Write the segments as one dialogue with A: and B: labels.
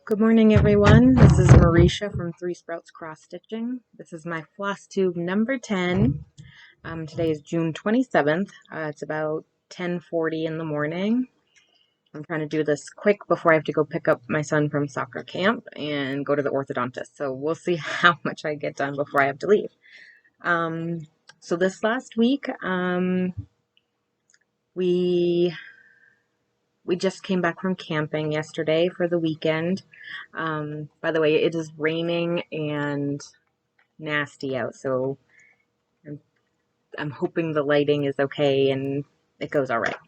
A: Good morning, everyone. This is Marisha from threesproutscrossstitching. This is my Flosstube number 10. Today is June 27th. It's about 10:40 in the morning. I'm trying to do this quick before I have to go pick up my son from soccer camp and go to the orthodontist. So we'll see how much I get done before I have to leave. So this last week, we just came back from camping yesterday for the weekend. By the way, it is raining and nasty out, so I'm hoping the lighting is okay and it goes all right.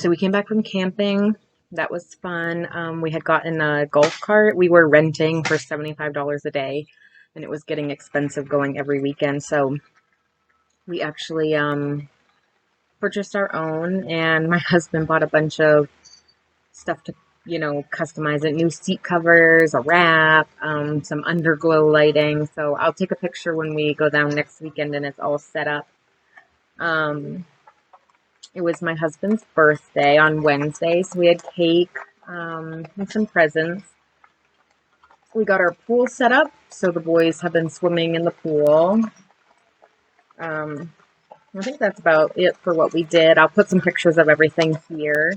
A: So we came back from camping. That was fun. We had gotten a golf cart. We were renting for $75 a day, and it was getting expensive going every weekend. So we actually purchased our own, and my husband bought a bunch of stuff to customize it. New seat covers, a wrap, some underglow lighting. So I'll take a picture when we go down next weekend and it's all set up. It was my husband's birthday on Wednesday, so we had cake and some presents. We got our pool set up, so the boys have been swimming in the pool. I think that's about it for what we did. I'll put some pictures of everything here.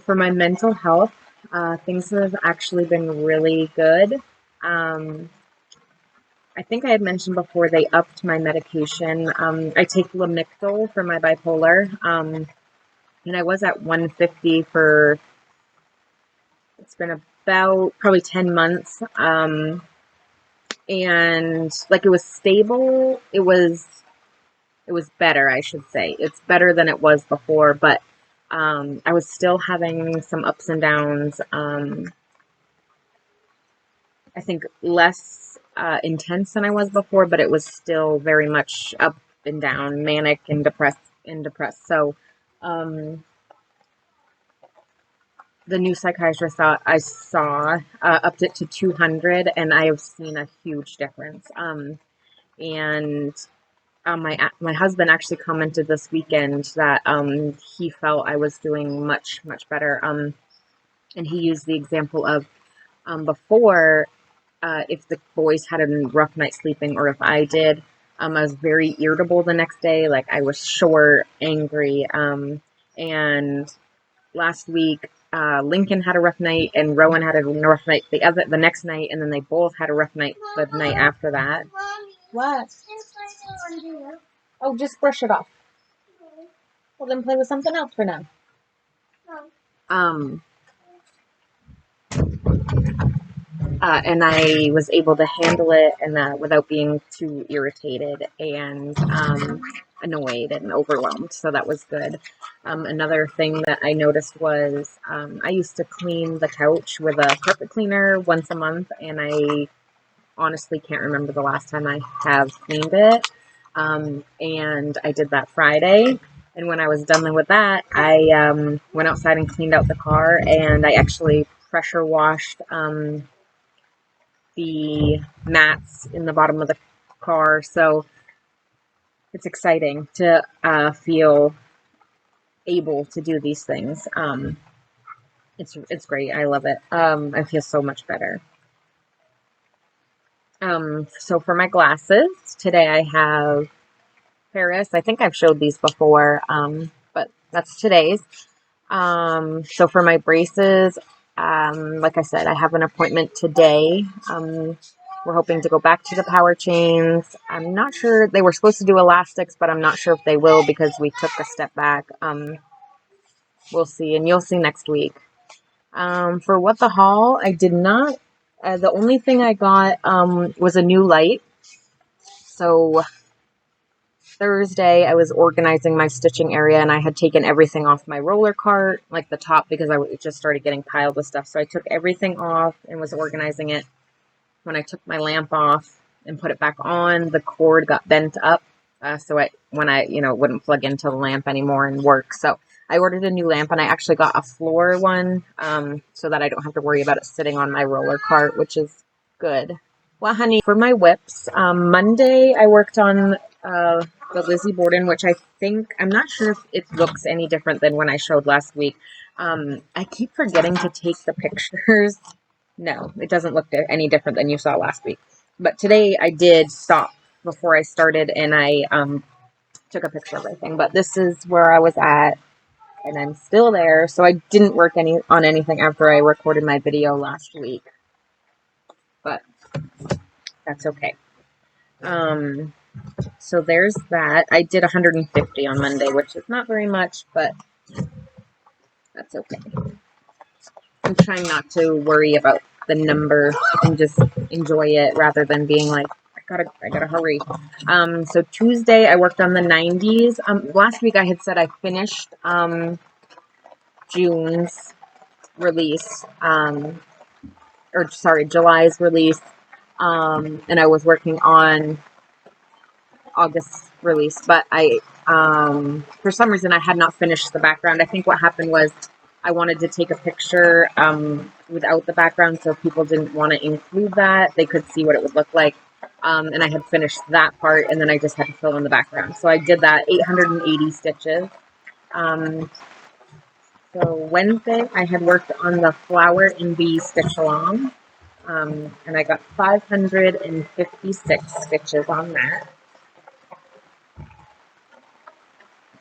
A: For my mental health, things have actually been really good. I think I had mentioned before they upped my medication. I take Lamictal for my bipolar, and I was at 150 for, it's been about probably 10 months, and like it was stable. It was better, I should say. It's better than it was before, but I was still having some ups and downs. I think less intense than I was before, but it was still very much up and down, manic and depressed. So the new psychiatrist I saw upped it to 200, and I have seen a huge difference. My husband actually commented this weekend that he felt I was doing much better. And he used the example of before, if the boys had a rough night sleeping, or if I did, I was very irritable the next day. Like I was short, angry. And last week, Lincoln had a rough night, and Rowan had a rough night the next night, and then they both had a rough night the night after that. What? Oh, just brush it off. Well, then play with something else for now. And I was able to handle it and without being too irritated and annoyed and overwhelmed. So that was good. Another thing that I noticed was I used to clean the couch with a carpet cleaner once a month, and I honestly can't remember the last time I have cleaned it. And I did that Friday. And when I was done with that, I went outside and cleaned out the car, and I actually pressure washed the mats in the bottom of the car. So it's exciting to feel able to do these things. It's great. I love it. I feel so much better. So for my glasses, today I have Paris. I think I've showed these before, but that's today's. So for my braces, like I said, I have an appointment today. We're hoping to go back to the power chains. I'm not sure. They were supposed to do elastics, but I'm not sure if they will because we took a step back. We'll see, and you'll see next week. For what the haul, I did not. The only thing I got was a new light. So Thursday, I was organizing my stitching area, and I had taken everything off my roller cart, like the top, because it just started getting piled with stuff. So I took everything off and was organizing it. When I took my lamp off and put it back on, the cord got bent up. So it wouldn't plug into the lamp anymore and work. So I ordered a new lamp, and I actually got a floor one, so that I don't have to worry about it sitting on my roller cart, which is good. Well, honey, for my whips, Monday I worked on the Lizzie Borden, which I'm not sure if it looks any different than when I showed last week. I keep forgetting to take the pictures. No, it doesn't look any different than you saw last week. But today I did stop before I started, and I took a picture of everything. But this is where I was at, and I'm still there. So I didn't work on anything after I recorded my video last week. But that's okay. So there's that. I did 150 on Monday, which is not very much, but that's okay. I'm trying not to worry about the number and just enjoy it rather than being like, I gotta hurry. So Tuesday I worked on the 90s. Last week I had said I finished June's release, July's release, and I was working on August release, but for some reason I had not finished the background. I think what happened was I wanted to take a picture without the background, so if people didn't want to include that, they could see what it would look like. And I had finished that part, and then I just had to fill in the background. So I did that, 880 stitches. So Wednesday I had worked on the flower and bee stitch along, and I got 556 stitches on that.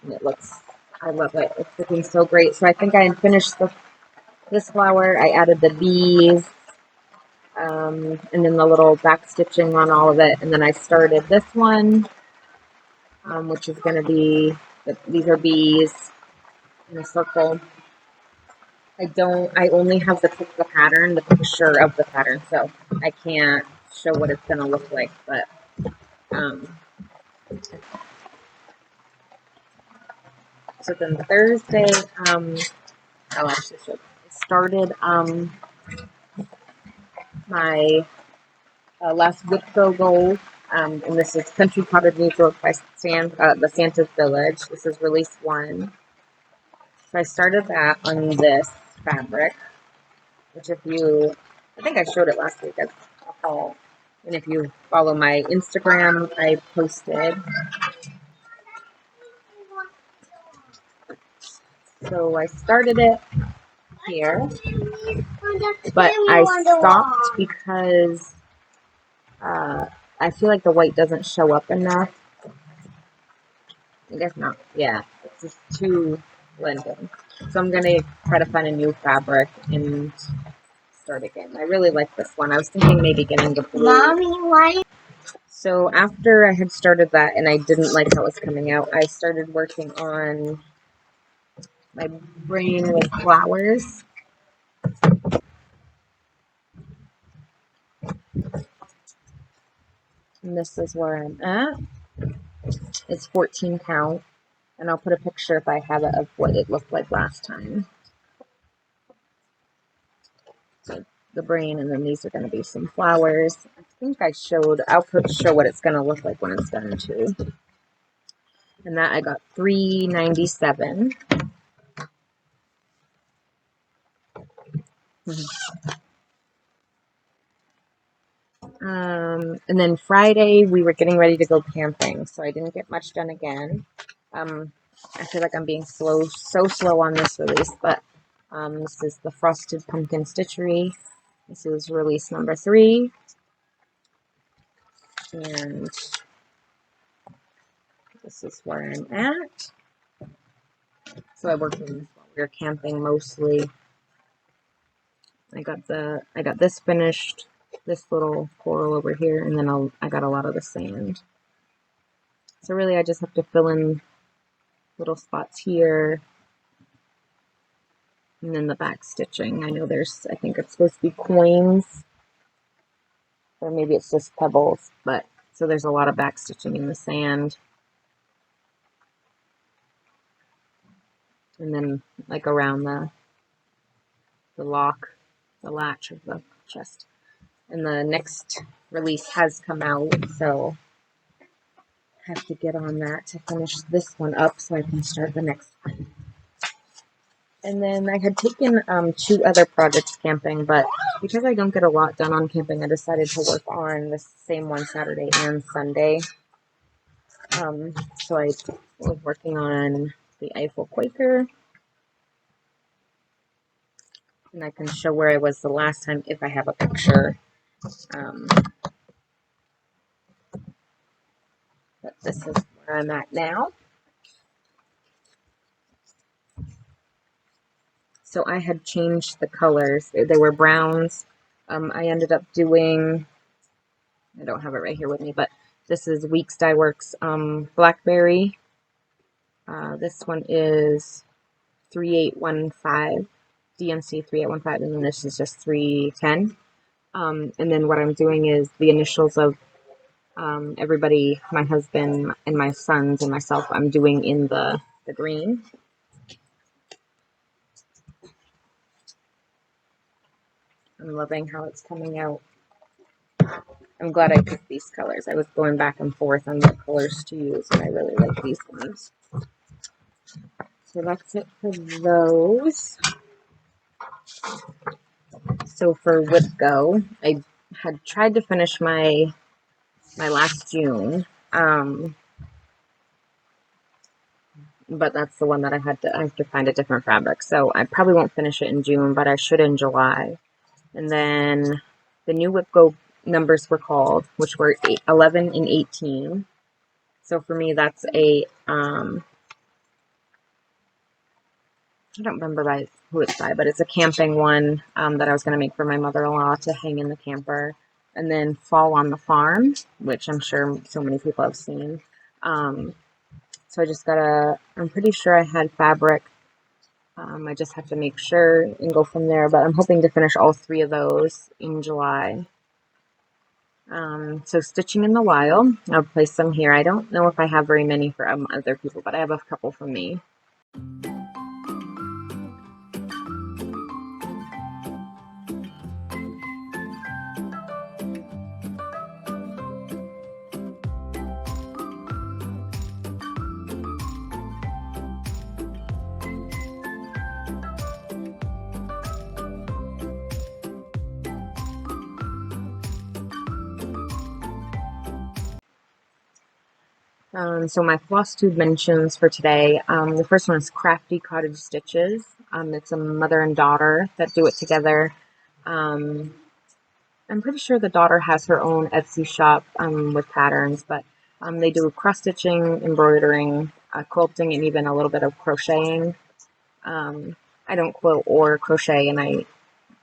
A: And I love it. It's looking so great. So I think I had finished this flower. I added the bees, and then the little back stitching on all of it. And then I started this one, which is going to be, these are bees in a circle. I only have the pattern, the picture of the pattern, so I can't show what it's going to look like, but, so then Thursday, I'll actually show. I started my last Whitco goal, and this is Country Cottage Needlework by the Santa's Village. This is release 1. So I started that on this fabric, which I think I showed it last week as a haul. And if you follow my Instagram, I posted. So I started it here, but I stopped because I feel like the white doesn't show up enough. I guess not. Yeah, it's just too blended. So I'm going to try to find a new fabric and start again. I really like this one. I was thinking maybe getting the blue. Mommy, why? So after I had started that and I didn't like how it was coming out, I started working on my brain with flowers. And this is where I'm at. It's 14 count. And I'll put a picture, if I have it, of what it looked like last time. So the brain, and then these are going to be some flowers. I think I'll show what it's going to look like when it's done too. And that I got 397. And then Friday we were getting ready to go camping, so I didn't get much done again. I feel like I'm being so slow on this release, but this is the Frosted Pumpkin Stitchery. This is release number 3. And this is where I'm at. So I worked on this while we were camping mostly. I got this finished, this little coral over here, and then I got a lot of the sand. So really I just have to fill in little spots here, and then the back stitching. I know I think it's supposed to be coins, or maybe it's just pebbles, but so there's a lot of back stitching in the sand. and then like around the lock, the latch of the chest. And the next release has come out, so I have to get on that to finish this one up so I can start the next one. And then I had taken 2 other projects camping, but because I don't get a lot done on camping, I decided to work on the same one Saturday and Sunday. So I was working on the Eiffel Quaker, and I can show where I was the last time if I have a picture. But this is where I'm at now. So I had changed the colors. They were browns. I ended up doing, I don't have it right here with me, but this is Weeks Dye Works Blackberry. This one is 3815, DNC 3815, and then this is just 310. And then what I'm doing is the initials of everybody, my husband and my sons and myself, I'm doing in the green. I'm loving how it's coming out. I'm glad I picked these colors. I was going back and forth on what colors to use, and I really like these ones. So that's it for those. So for Wood Go, I had tried to finish my last June, but that's the one that I have to find a different fabric. So I probably won't finish it in June, but I should in July. And then the new Whip Go numbers were called, which were 11 and 18. So for me, that's a, I don't remember who it's by, but it's a camping one that I was going to make for my mother-in-law to hang in the camper. And then Fall on the Farm, which I'm sure so many people have seen. So I just I'm pretty sure I had fabric. I just have to make sure and go from there, but I'm hoping to finish all 3 of those in July. So Stitching in the Wild, I'll place some here. I don't know if I have very many for other people, but I have a couple for me. So my Flosstube mentions for today, the first one is Crafty Cottage Stitches. It's a mother and daughter that do it together. I'm pretty sure the daughter has her own Etsy shop with patterns, but they do cross-stitching, embroidering, quilting, and even a little bit of crocheting. I don't quilt or crochet, and I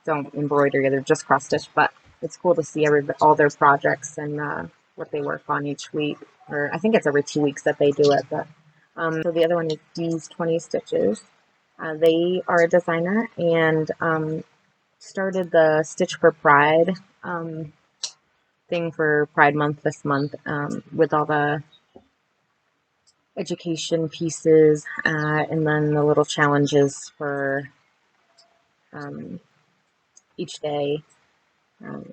A: don't embroider either, just cross-stitch, but it's cool to see all their projects and what they work on each week. Or I think it's every 2 weeks that they do it. But so the other one is D's 20 Stitches. They are a designer and started the Stitch for Pride thing for Pride Month this month with all the education pieces and then the little challenges for each day.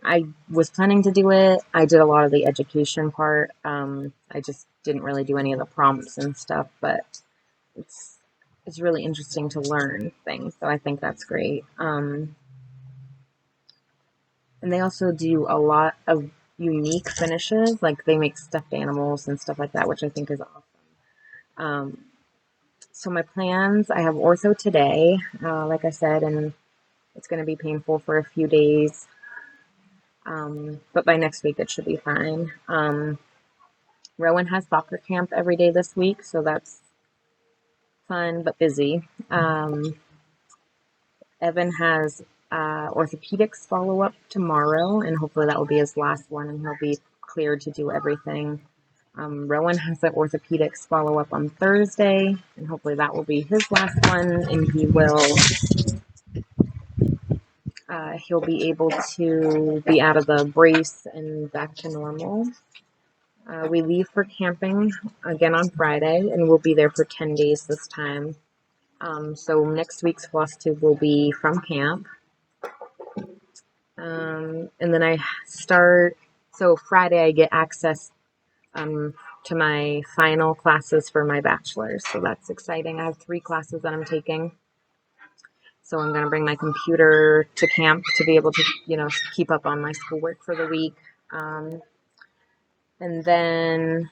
A: I was planning to do it. I did a lot of the education part. I just didn't really do any of the prompts and stuff, but it's really interesting to learn things, so I think that's great. And they also do a lot of unique finishes, like they make stuffed animals and stuff like that, which I think is awesome. So my plans, I have ortho today, like I said, and it's going to be painful for a few days. But by next week it should be fine. Rowan has soccer camp every day this week, so that's fun but busy. Evan has orthopedics follow-up tomorrow, and hopefully that will be his last one, and he'll be cleared to do everything. Rowan has the orthopedics follow-up on Thursday, and hopefully that will be his last one, and he'll be able to be out of the brace and back to normal. We leave for camping again on Friday, and we'll be there for 10 days this time. So next week's Flosstube will be from camp. And then I start, so Friday I get access to my final classes for my bachelor's. So that's exciting. I have 3 classes that I'm taking. So I'm going to bring my computer to camp to be able to, keep up on my schoolwork for the week. And then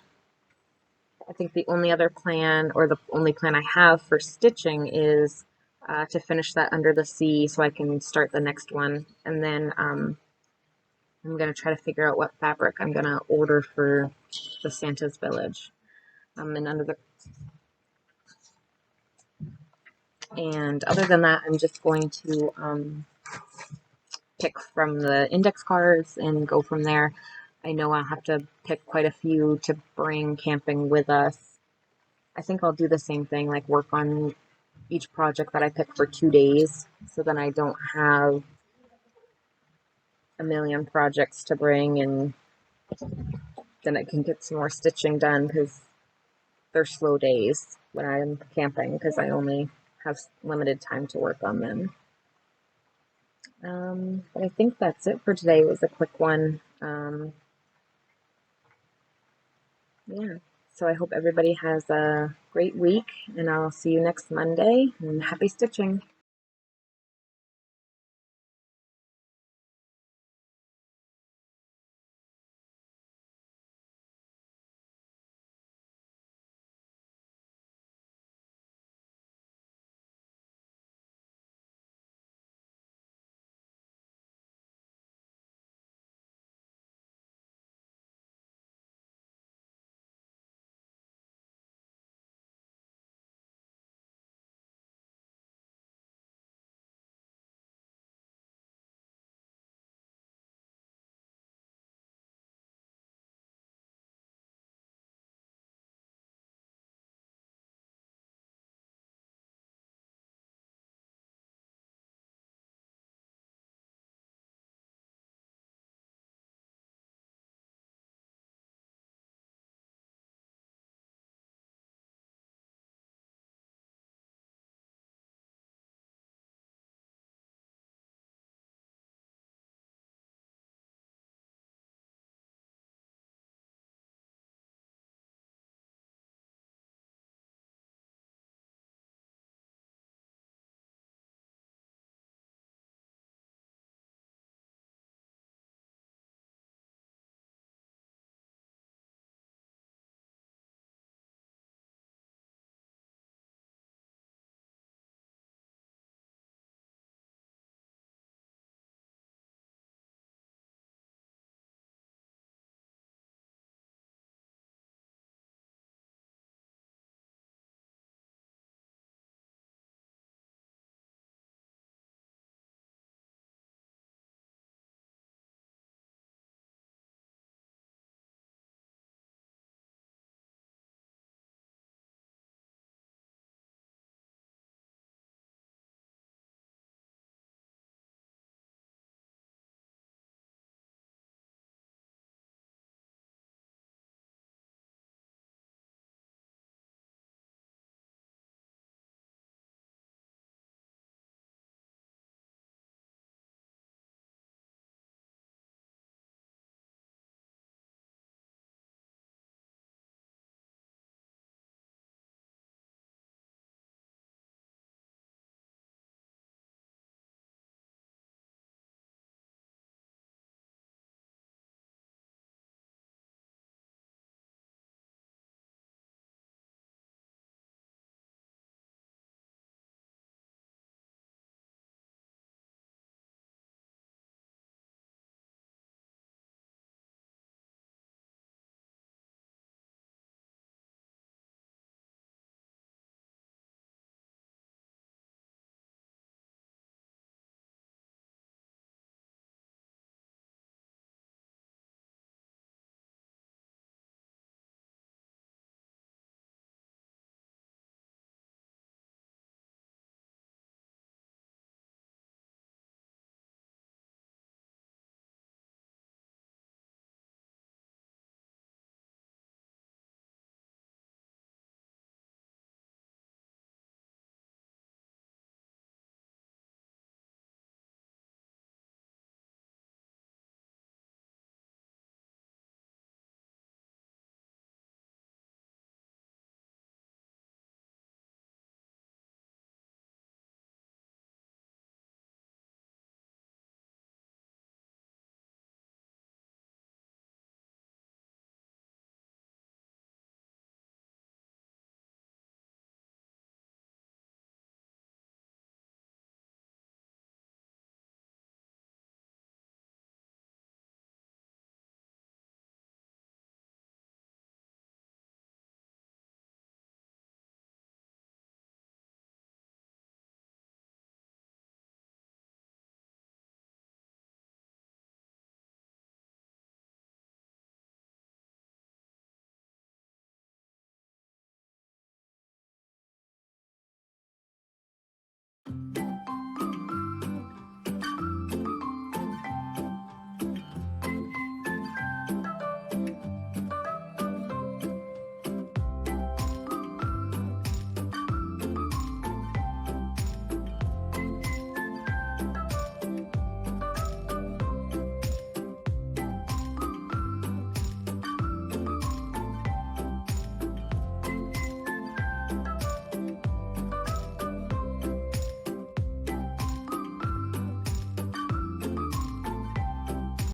A: I think the only other plan, or the only plan I have for stitching, is to finish that Under the Sea so I can start the next one. And then I'm going to try to figure out what fabric I'm going to order for the Santa's Village. And other than that, I'm just going to pick from the index cards and go from there. I know I'll have to pick quite a few to bring camping with us. I think I'll do the same thing, like work on each project that I pick for 2 days, so then I don't have a million projects to bring, and then I can get some more stitching done, because they're slow days when I'm camping, because I only have limited time to work on them. But I think that's it for today. It was a quick one. Yeah. So I hope everybody has a great week, and I'll see you next Monday, and happy stitching.